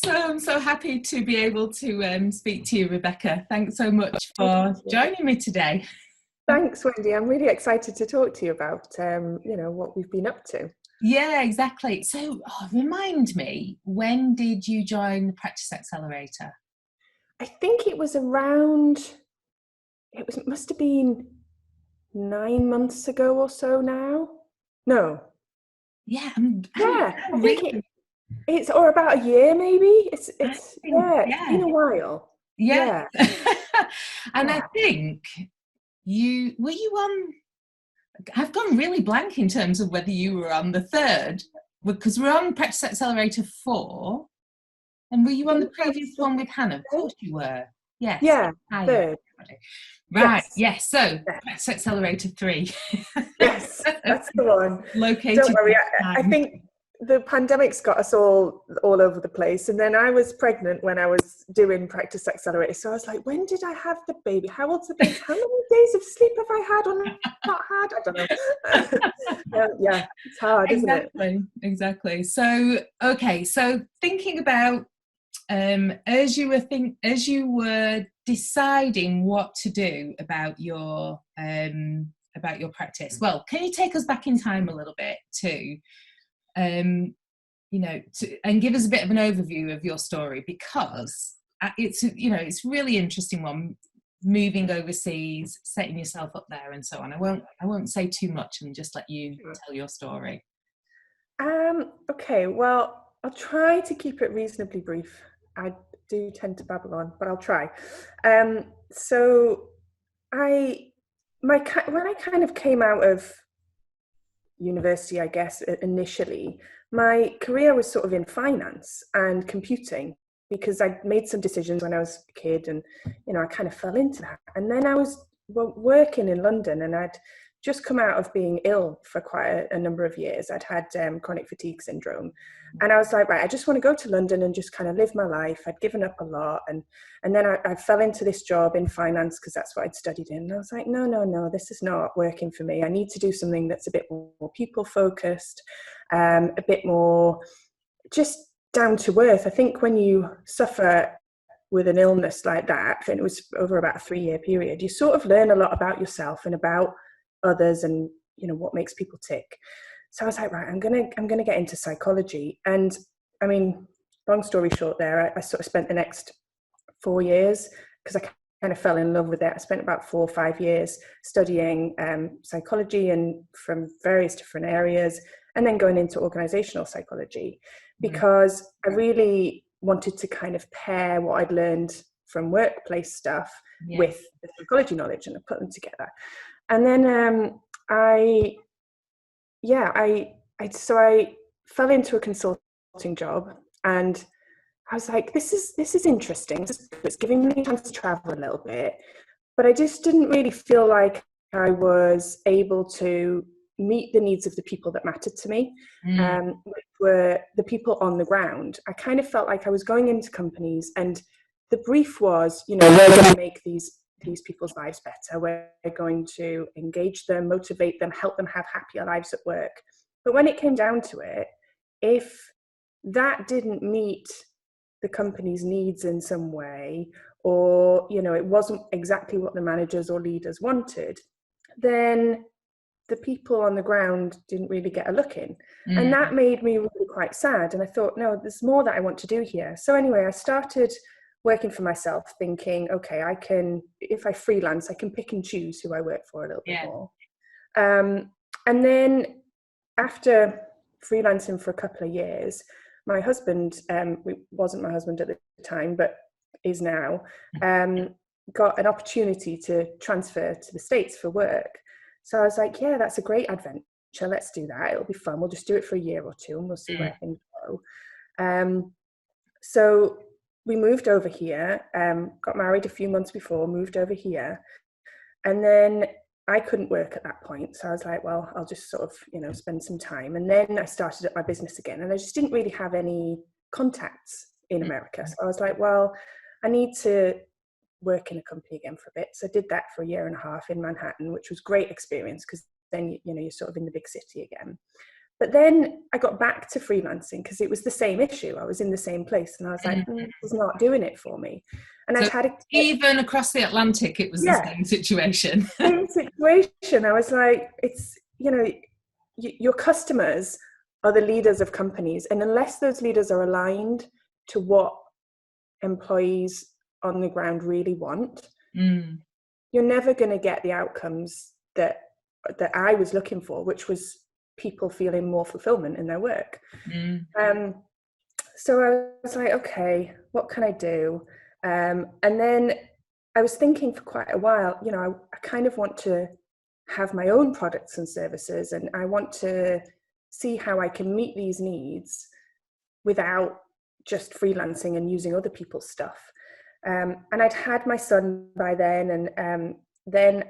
I'm so happy to be able to speak to you, Rebecca. Thanks so much for joining me today. Thanks, Wendy. I'm really excited to talk to you about, what we've been up to. Yeah, exactly. So remind me, when did you join the Practice Accelerator? I think it was it must have been 9 months ago or so now. No. Yeah. I think it's or about a year maybe. It's been a while. Yeah. And I think were you on, I've gone really blank in terms of whether you were on the third, because we're on Practice Accelerator 4. And were you on the previous one with Hannah? Of course you were. Yes. Yeah, third. Right, yes. So Practice Accelerator 3. Yes, that's the one. Located. Don't worry, I think the pandemic's got us all over the place. And then I was pregnant when I was doing Practice Accelerator. So I was like, when did I have the baby? How old's the baby? How many days of sleep have I had or not had? I don't know. Yeah, it's hard, isn't it? Exactly. So, okay. So thinking about, as you were deciding what to do about your practice, well, can you take us back in time a little bit to and give us a bit of an overview of your story, because it's really interesting one, moving overseas, setting yourself up there and so on. I won't say too much and just let you tell your story. Okay, well, I'll try to keep it reasonably brief. I do tend to babble on, but I'll try. So when I kind of came out of university, I guess, initially, my career was sort of in finance and computing, because I made some decisions when I was a kid and, I kind of fell into that. And then I was working in London, and I'd just come out of being ill for quite a number of years. I'd had chronic fatigue syndrome. And I was like, right, I just want to go to London and just kind of live my life. I'd given up a lot. And then I fell into this job in finance because that's what I'd studied in. And I was like, no, this is not working for me. I need to do something that's a bit more people focused, a bit more just down to earth. I think when you suffer with an illness like that, and it was over about a 3-year period, you sort of learn a lot about yourself and about others and what makes people tick. So I was like, right, I'm gonna get into psychology. And I mean, long story short there, I sort of spent the next 4 years, because I kind of fell in love with it. I spent about 4 or 5 years studying psychology and from various different areas, and then going into organizational psychology, because I really wanted to kind of pair what I'd learned from workplace stuff with the psychology knowledge and put them together. And then I fell into a consulting job, and I was like, this is interesting. It's giving me a chance to travel a little bit, but I just didn't really feel like I was able to meet the needs of the people that mattered to me, which were the people on the ground. I kind of felt like I was going into companies, and the brief was, we're going to make these people's lives better. We're going to engage them, motivate them, help them have happier lives at work. But when it came down to it, if that didn't meet the company's needs in some way, or, it wasn't exactly what the managers or leaders wanted, then the people on the ground didn't really get a look in. And that made me really quite sad. And I thought, no, there's more that I want to do here. So anyway, I started working for myself, thinking, okay, I can, if I freelance, I can pick and choose who I work for a little bit more. And then after freelancing for a couple of years, my husband, wasn't my husband at the time, but is now, got an opportunity to transfer to the States for work. So I was like, yeah, that's a great adventure. Let's do that. It'll be fun. We'll just do it for a year or two and we'll see where things go. So we moved over here, got married a few months before, moved over here. And then I couldn't work at that point. So I was like, well, I'll just sort of, spend some time. And then I started up my business again, and I just didn't really have any contacts in America. So I was like, well, I need to work in a company again for a bit. So I did that for a year and a half in Manhattan, which was great experience, because then, you're sort of in the big city again. But then I got back to freelancing because it was the same issue. I was in the same place, and I was like, this is not doing it for me. And So I'd had even across the Atlantic, it was the same situation. Same situation. I was like, it's, your customers are the leaders of companies, and unless those leaders are aligned to what employees on the ground really want, you're never going to get the outcomes that I was looking for, which was people feeling more fulfillment in their work. So I was like, okay, what can I do? And then I was thinking for quite a while, I kind of want to have my own products and services, and I want to see how I can meet these needs without just freelancing and using other people's stuff. And I'd had my son by then, and then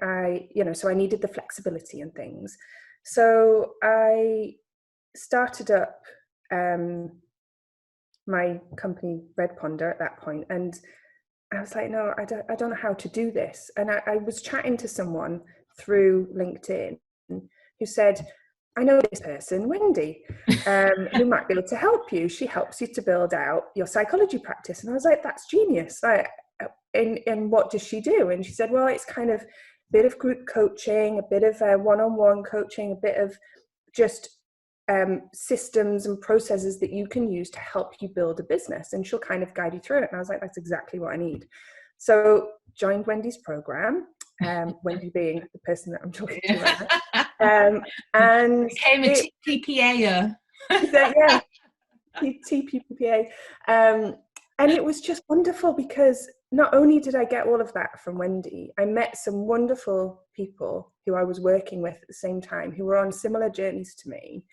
so I needed the flexibility and things. So I started up my company Red Ponder at that point, and I was like, no, I don't know how to do this. And I was chatting to someone through LinkedIn who said, I know this person, Wendy, who might be able to help you. She helps you to build out your psychology practice. And I was like, that's genius. And what does she do? And she said, well, it's kind of a bit of group coaching, a bit of one-on-one coaching, a bit of just systems and processes that you can use to help you build a business, and she'll kind of guide you through it. And I was like, that's exactly what I need. So joined Wendy's program, Wendy being the person that I'm talking to right now. And became a TPPA. Yeah, TPPA. And it was just wonderful because not only did I get all of that from Wendy, I met some wonderful people who I was working with at the same time who were on similar journeys to me.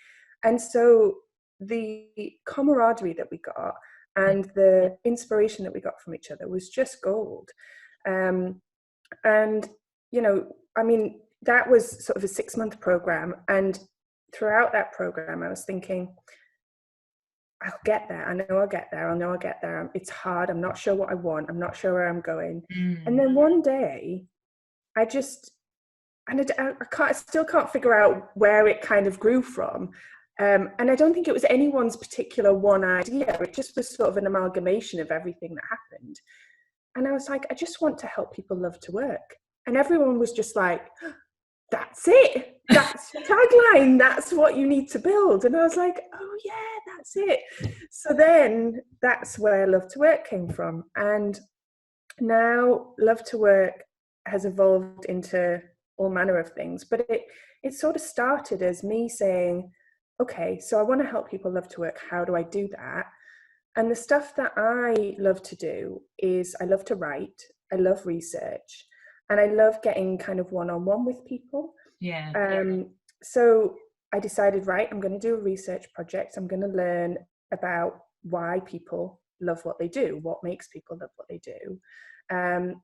And so the camaraderie that we got and the inspiration that we got from each other was just gold. And, that was sort of a 6-month program. And throughout that program, I was thinking, I'll get there. I know I'll get there. I know I'll get there. It's hard. I'm not sure what I want. I'm not sure where I'm going. And then one day, I still can't figure out where it kind of grew from. And I don't think it was anyone's particular one idea. It just was sort of an amalgamation of everything that happened. And I was like, I just want to help people love to work. And everyone was just like, that's it. That's the tagline. That's what you need to build. And I was like, oh yeah, that's it. So then that's where Love to Work came from. And now Love to Work has evolved into all manner of things. But it sort of started as me saying, okay, so I want to help people love to work. How do I do that? And the stuff that I love to do is I love to write. I love research. And I love getting kind of one-on-one with people. So I decided, right, I'm going to do a research project. I'm going to learn about why people love what they do, what makes people love what they do. And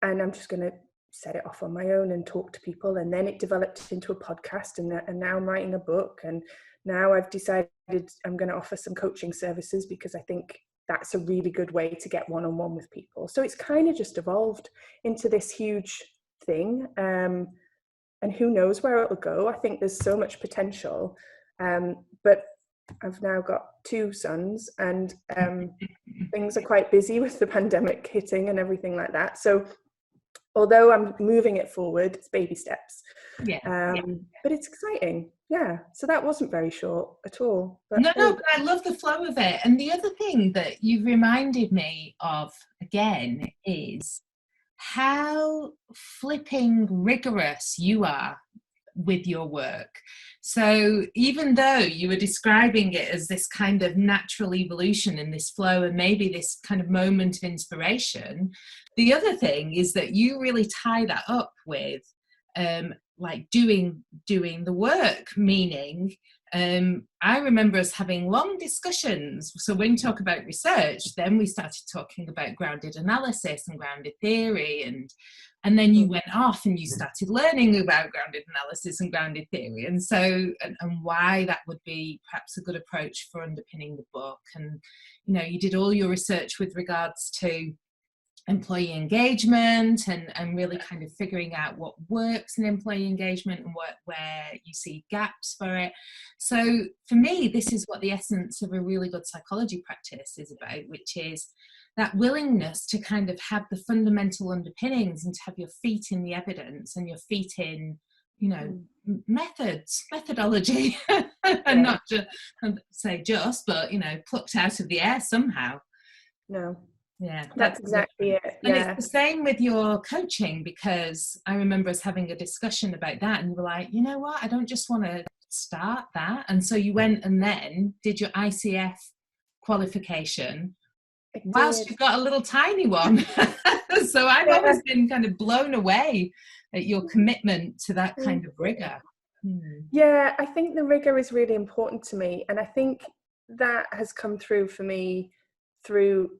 I'm just going to set it off on my own and talk to people. And then it developed into a podcast, and now I'm writing a book. And now I've decided I'm going to offer some coaching services because I think that's a really good way to get one-on-one with people. So it's kind of just evolved into this huge thing. And who knows where it'll go. I think there's so much potential. But I've now got 2 sons, and things are quite busy with the pandemic hitting and everything like that. So although I'm moving it forward, it's baby steps. But it's exciting. Yeah. So that wasn't very short at all. But but I love the flow of it. And the other thing that you've reminded me of again is how flipping rigorous you are with your work. So even though you were describing it as this kind of natural evolution and this flow and maybe this kind of moment of inspiration, the other thing is that you really tie that up with like doing the work, meaning I remember us having long discussions. So when you talk about research, then we started talking about grounded analysis and grounded theory, and then you went off and you started learning about grounded analysis and grounded theory, and so and why that would be perhaps a good approach for underpinning the book. And you did all your research with regards to employee engagement and really kind of figuring out what works in employee engagement and where you see gaps for it. So for me, this is what the essence of a really good psychology practice is about, which is that willingness to kind of have the fundamental underpinnings and to have your feet in the evidence and your feet in, you know, methodology and not just say just, but, you know, plucked out of the air somehow. No. Yeah, that's exactly it. And it's the same with your coaching, because I remember us having a discussion about that, and you were like, you know what, I don't just want to start that. And so you went and then did your ICF qualification whilst you've got a little tiny one. So I've always been kind of blown away at your commitment to that kind of rigor. Yeah, I think the rigor is really important to me, and I think that has come through for me through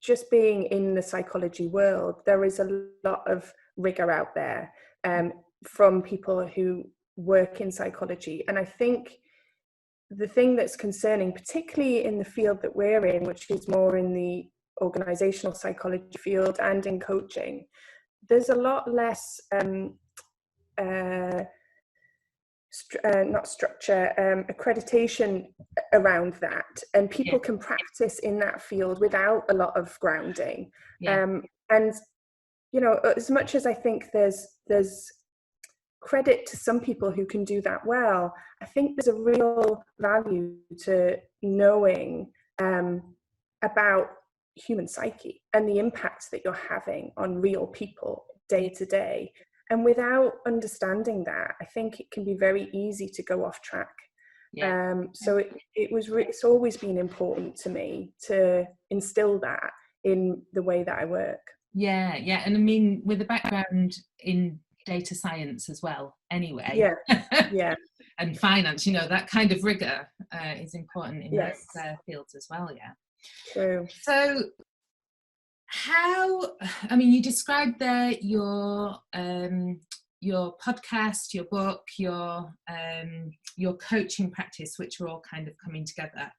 just being in the psychology world. There is a lot of rigor out there from people who work in psychology. And I think the thing that's concerning, particularly in the field that we're in, which is more in the organizational psychology field and in coaching, there's a lot less not structure, accreditation around that, and people can practice in that field without a lot of grounding. And you know, as much as I think there's credit to some people who can do that well, I think there's a real value to knowing about human psyche and the impact that you're having on real people day to day. And without understanding that, I think it can be very easy to go off track. So it's always been important to me to instill that in the way that I work. Yeah. And I mean, with a background in data science as well, anyway. Yeah. And finance, you know, that kind of rigor is important in those fields as well. Yeah. True. So I mean, you described there your podcast, your book, your coaching practice, which are all kind of coming together.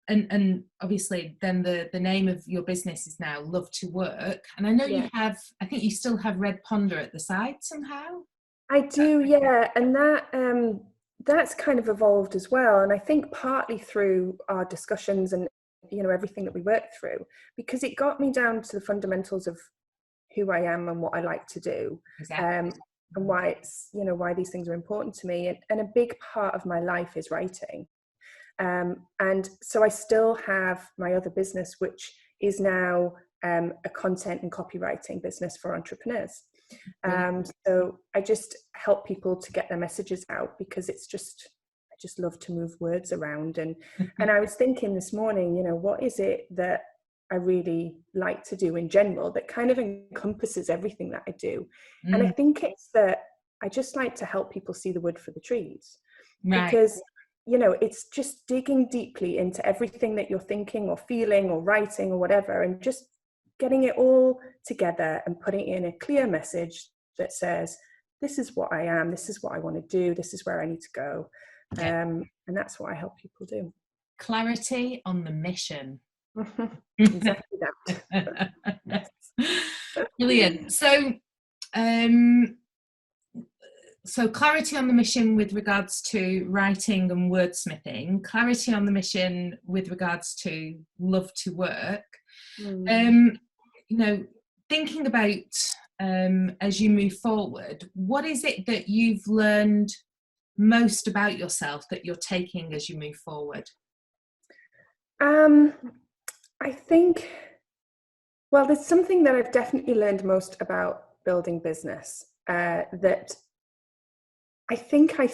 And obviously then the name of your business is now Love to Work. And I know I think you still have Red Ponder at the side somehow. I do, yeah. And that's kind of evolved as well. And I think partly through our discussions and, you know, everything that we worked through, because it got me down to the fundamentals of who I am and what I like to do. And why it's, you know, why these things are important to me. And a big part of my life is writing. And so I still have my other business, which is now a content and copywriting business for entrepreneurs. So I just help people to get their messages out, because I just love to move words around. And I was thinking this morning, you know, what is it that I really like to do in general that kind of encompasses everything that I do? And I think it's that I just like to help people see the wood for the trees. Because, you know, it's just digging deeply into everything that you're thinking or feeling or writing or whatever, and just getting it all together and putting it in a clear message that says, this is what I am, this is what I want to do, this is where I need to go. And that's what I help people do. Clarity on the mission. Exactly that. Brilliant. So clarity on the mission with regards to writing and wordsmithing, clarity on the mission with regards to Love to Work. You know, thinking about as you move forward, what is it that you've learned most about yourself that you're taking as you move forward? I think, well, there's something that I've definitely learned most about building business that I think I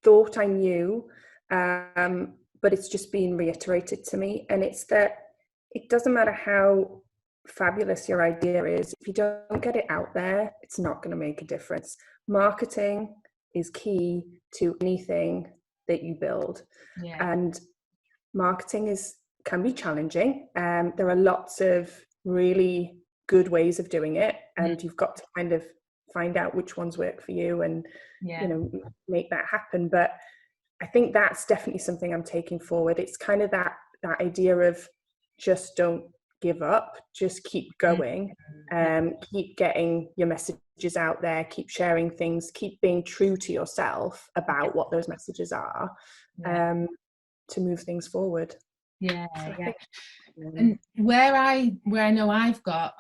thought I knew, but it's just been reiterated to me. And it's that it doesn't matter how fabulous your idea is, if you don't get it out there, it's not going to make a difference. Marketing is key to anything that you build. And marketing can be challenging. There are lots of really good ways of doing it, and you've got to kind of find out which ones work for you and you know, make that happen. But I think that's definitely something I'm taking forward. It's kind of that idea of just don't give up, just keep going, keep getting your messages out there, keep sharing things, keep being true to yourself about what those messages are, to move things forward. Yeah, yeah. And where I know I've got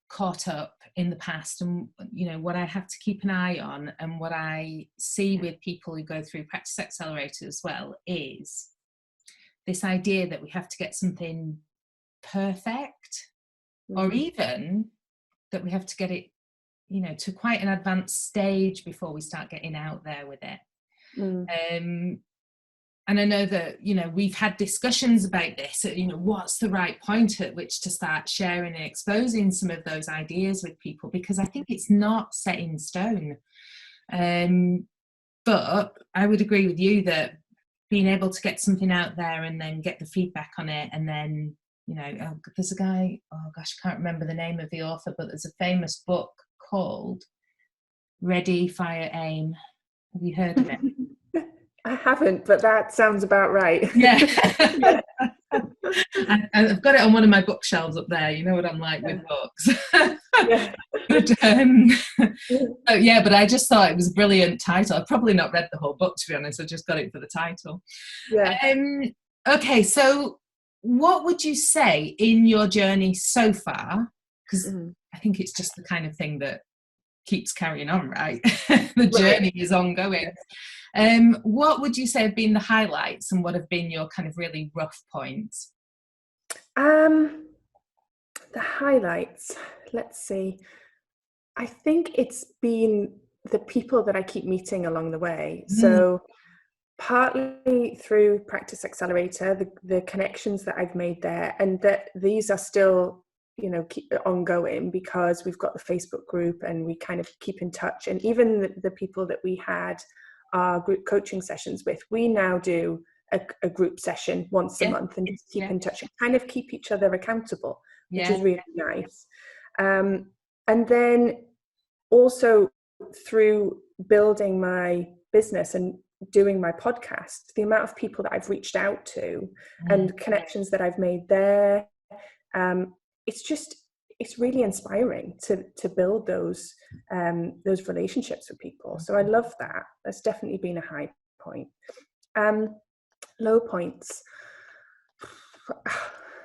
caught up in the past, and you know what I have to keep an eye on, and what I see with people who go through Practice Accelerator as well, is this idea that we have to get something perfect, or even that we have to get it, you know, to quite an advanced stage before we start getting out there with it. And I know that, you know, we've had discussions about this, you know, what's the right point at which to start sharing and exposing some of those ideas with people, because I think it's not set in stone. But I would agree with you that being able to get something out there and then get the feedback on it, and then, you know, there's a guy, oh gosh, I can't remember the name of the author, but there's a famous book called Ready, Fire, Aim. Have you heard of it? I haven't, but that sounds about right. Yeah. I've got it on one of my bookshelves up there. You know what I'm like with books. But I just thought it was a brilliant title. I've probably not read the whole book, to be honest. I just got it for the title. Okay, so what would you say in your journey so far? Because I think it's just the kind of thing that keeps carrying on, right? The journey is ongoing. What would you say have been the highlights, and what have been your kind of really rough points? The highlights, let's see. I think it's been the people that I keep meeting along the way. So partly through Practice Accelerator, the connections that I've made there, and that these are still, you know, keep ongoing, because we've got the Facebook group and we kind of keep in touch. And even the people that we had our group coaching sessions with, we now do a group session once a month, and just keep in touch and kind of keep each other accountable, which is really nice. And then also through building my business and doing my podcast, the amount of people that I've reached out to and connections that I've made there, it's really inspiring to build those relationships with people. So I love that. That's definitely been a high point. Low points,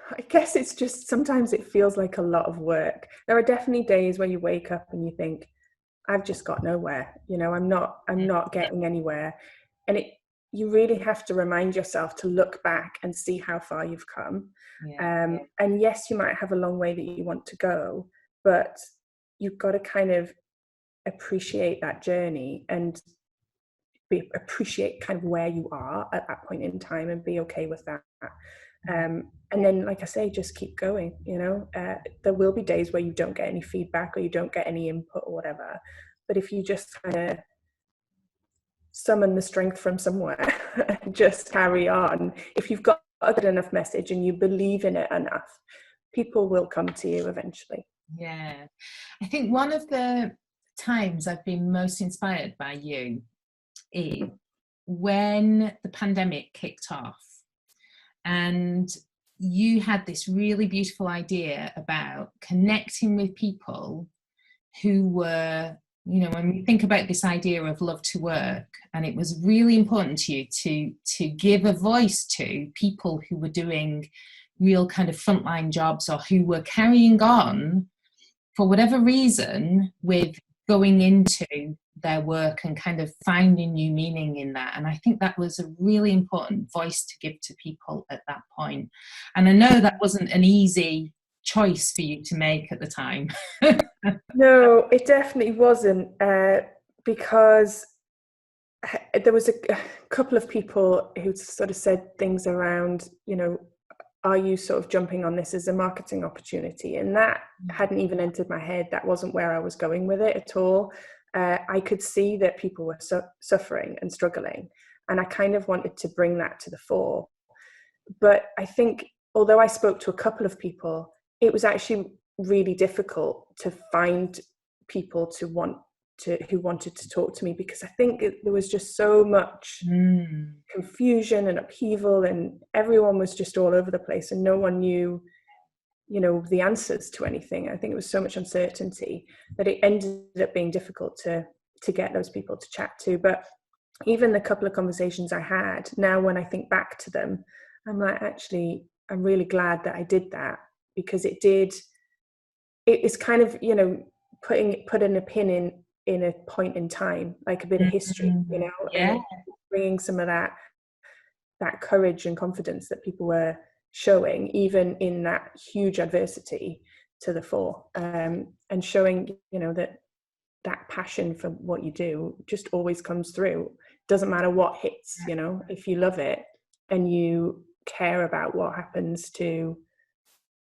I guess it's just sometimes it feels like a lot of work. There are definitely days where you wake up and you think, I've just got nowhere. You know, I'm not getting anywhere. And you really have to remind yourself to look back and see how far you've come. And yes, you might have a long way that you want to go, but you've got to kind of appreciate that journey and appreciate kind of where you are at that point in time, and be okay with that. And then, like I say, just keep going. You know, there will be days where you don't get any feedback or you don't get any input or whatever, but if you just kind of summon the strength from somewhere and just carry on, if you've got a good enough message and you believe in it enough, people will come to you eventually. Yeah, I think one of the times I've been most inspired by you is when the pandemic kicked off, and you had this really beautiful idea about connecting with people who were, you know, when we think about this idea of love to work, and it was really important to you to give a voice to people who were doing real kind of frontline jobs, or who were carrying on for whatever reason with going into their work and kind of finding new meaning in that. And I think that was a really important voice to give to people at that point. And I know that wasn't an easy choice for you to make at the time. No, it definitely wasn't, because there was a couple of people who sort of said things around, you know, are you sort of jumping on this as a marketing opportunity? And that hadn't even entered my head. That wasn't where I was going with it at all. I could see that people were suffering and struggling, and I kind of wanted to bring that to the fore. But I think, although I spoke to a couple of people, it was actually really difficult to find people who wanted to talk to me, because I think there was just so much confusion and upheaval, and everyone was just all over the place, and no one knew the answers to anything. I think it was so much uncertainty that it ended up being difficult to get those people to chat to. But even the couple of conversations I had, now when I think back to them, I'm like, actually, I'm really glad that I did that, because it's kind of, putting a pin in a point in time, like a bit of history, Yeah. and bringing some of that courage and confidence that people were showing, even in that huge adversity, to the fore, and showing, that passion for what you do just always comes through. Doesn't matter what hits, if you love it and you care about what happens to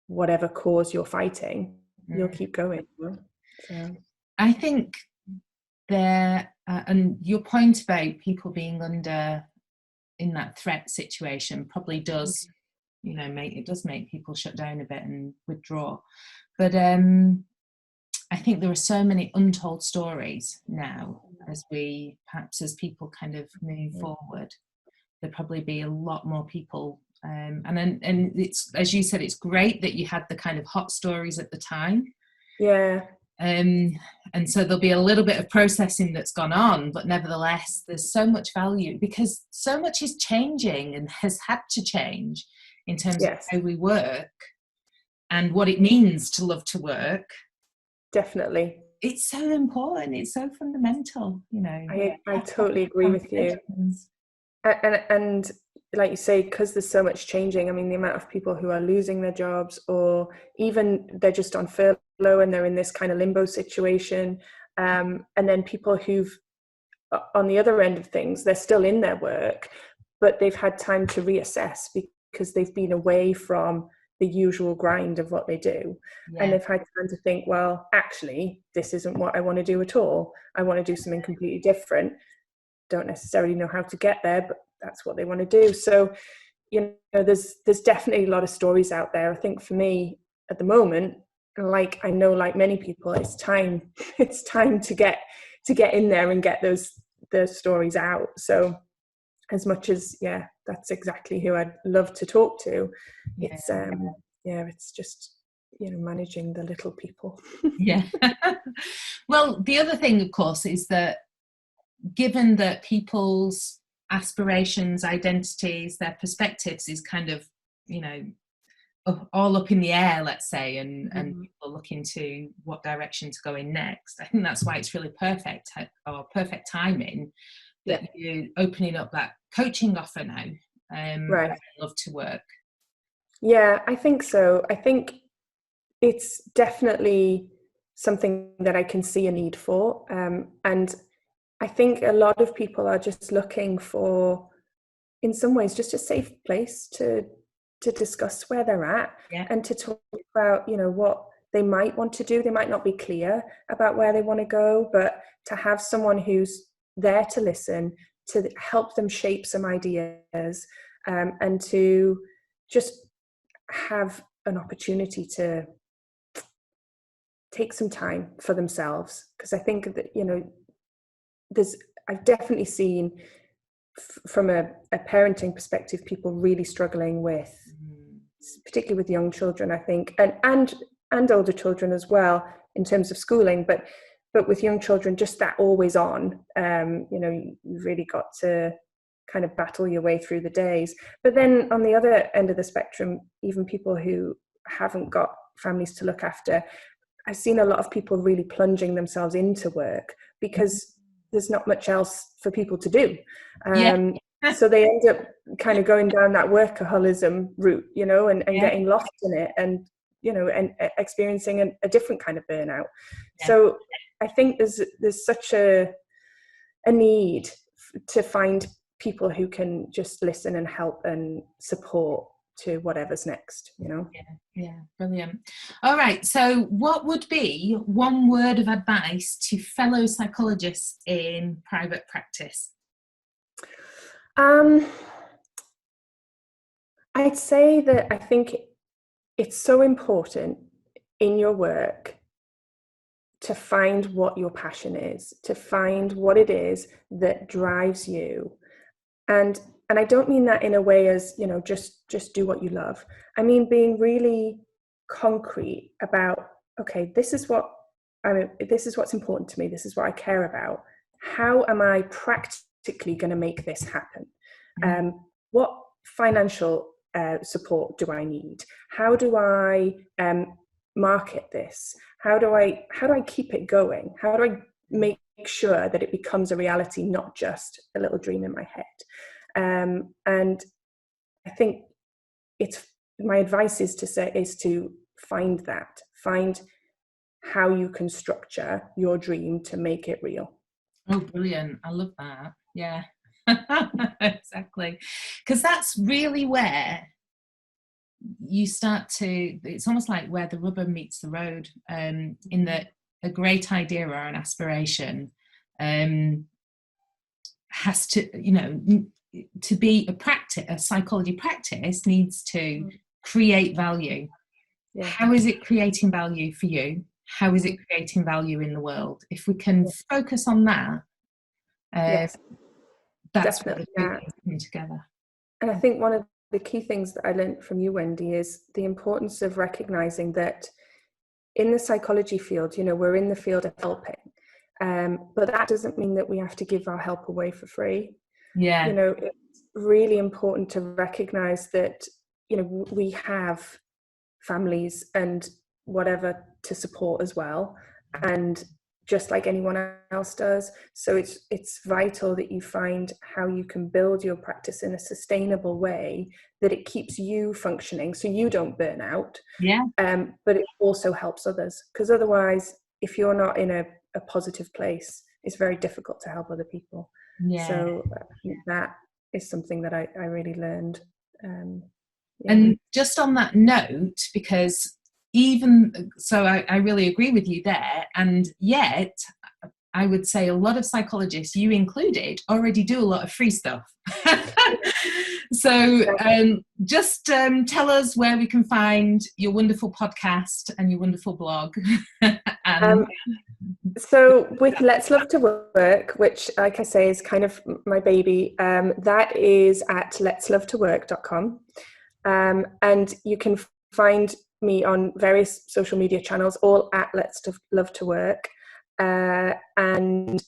whatever cause you're fighting, you'll keep going. So I think there, and your point about people being in that threat situation probably does, make people shut down a bit and withdraw. But I think there are so many untold stories now, as people kind of move forward. There'll probably be a lot more people, and it's, as you said, it's great that you had the kind of hot stories at the time. Yeah. And so there'll be a little bit of processing that's gone on, but nevertheless, there's so much value, because so much is changing and has had to change in terms of how we work and what it means to love to work. Definitely. It's so important. It's so fundamental, I totally agree with you. And like you say, because there's so much changing, I mean, the amount of people who are losing their jobs, or even they're just on furlough and they're in this kind of limbo situation. And then people who've, on the other end of things, they're still in their work, but they've had time to reassess because they've been away from the usual grind of what they do. Yeah. And they've had time to think, well, actually, this isn't what I want to do at all. I want to do something completely different. Don't necessarily know how to get there, but that's what they want to do. So, there's definitely a lot of stories out there. I think for me at the moment, like many people, it's time to get in there and get those stories out. So as much as, that's exactly who I'd love to talk to. It's it's just, managing the little people. Yeah. Well, the other thing, of course, is that given that people's aspirations, identities, their perspectives is kind of, all up in the air, let's say, and people look into what direction to go in next. I think that's why it's really perfect timing that you're opening up that coaching offer now. Right. Love to work. Yeah, I think so. I think it's definitely something that I can see a need for. And I think a lot of people are just looking for, in some ways, just a safe place to discuss where they're at, and to talk about, what they might want to do. They might not be clear about where they want to go, but to have someone who's there to listen, to help them shape some ideas, and to just have an opportunity to take some time for themselves. Because I think that, I've definitely seen from a parenting perspective, people really struggling with, particularly with young children, I think, and older children as well, in terms of schooling, but with young children, just that always on, you've really got to kind of battle your way through the days. But then on the other end of the spectrum, even people who haven't got families to look after, I've seen a lot of people really plunging themselves into work because there's not much else for people to do. So they end up kind of going down that workaholism route, and getting lost in it, and and experiencing a different kind of burnout. So I think there's such a need to find people who can just listen and help and support to whatever's next, Yeah, brilliant. All right, so what would be one word of advice to fellow psychologists in private practice? I'd say that I think it's so important in your work to find what your passion is, to find what it is that drives you. And I don't mean that in a way as, just do what you love. I mean, being really concrete about, okay, this is what's important to me, this is what I care about. How am I practically going to make this happen? What financial support do I need? How do I market this? How do I keep it going? How do I make sure that it becomes a reality, not just a little dream in my head? And I think my advice is to find how you can structure your dream to make it real. Oh, brilliant. I love that. Yeah, exactly. Because that's really where you start to, it's almost like where the rubber meets the road, in that a great idea or an aspiration has to, to be a psychology practice needs to create value. Yeah. How is it creating value for you? How is it creating value in the world? If we can focus on that, yes, that's definitely where the two things come together. And I think one of the key things that I learned from you, Wendy, is the importance of recognizing that in the psychology field, we're in the field of helping, but that doesn't mean that we have to give our help away for free. Yeah. It's really important to recognize that, we have families and whatever to support as well, and just like anyone else does. So it's vital that you find how you can build your practice in a sustainable way that it keeps you functioning so you don't burn out. Yeah. But it also helps others, because otherwise, if you're not in a positive place, it's very difficult to help other people. Yeah. So that is something that I really learned. And just on that note, because I really agree with you there, and yet I would say a lot of psychologists, you included, already do a lot of free stuff. So just tell us where we can find your wonderful podcast and your wonderful blog. So with Let's Love to Work, which, like I say, is kind of my baby, that is at letslovetowork.com. And you can find me on various social media channels, all at Let's Love to Work. And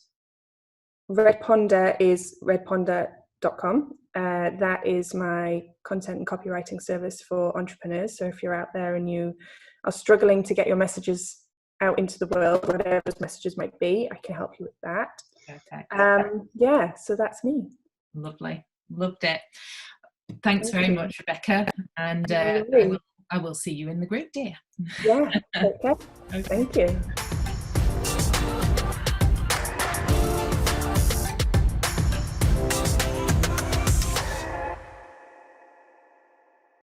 Red Ponder is redponder.com. That is my content and copywriting service for entrepreneurs. So if you're out there and you are struggling to get your messages out into the world, whatever those messages might be, I can help you with that. Okay. So that's me. Lovely. Loved it. Thanks very much, Rebecca. And I will see you in the group, dear. Yeah. Okay. Okay. Thank you.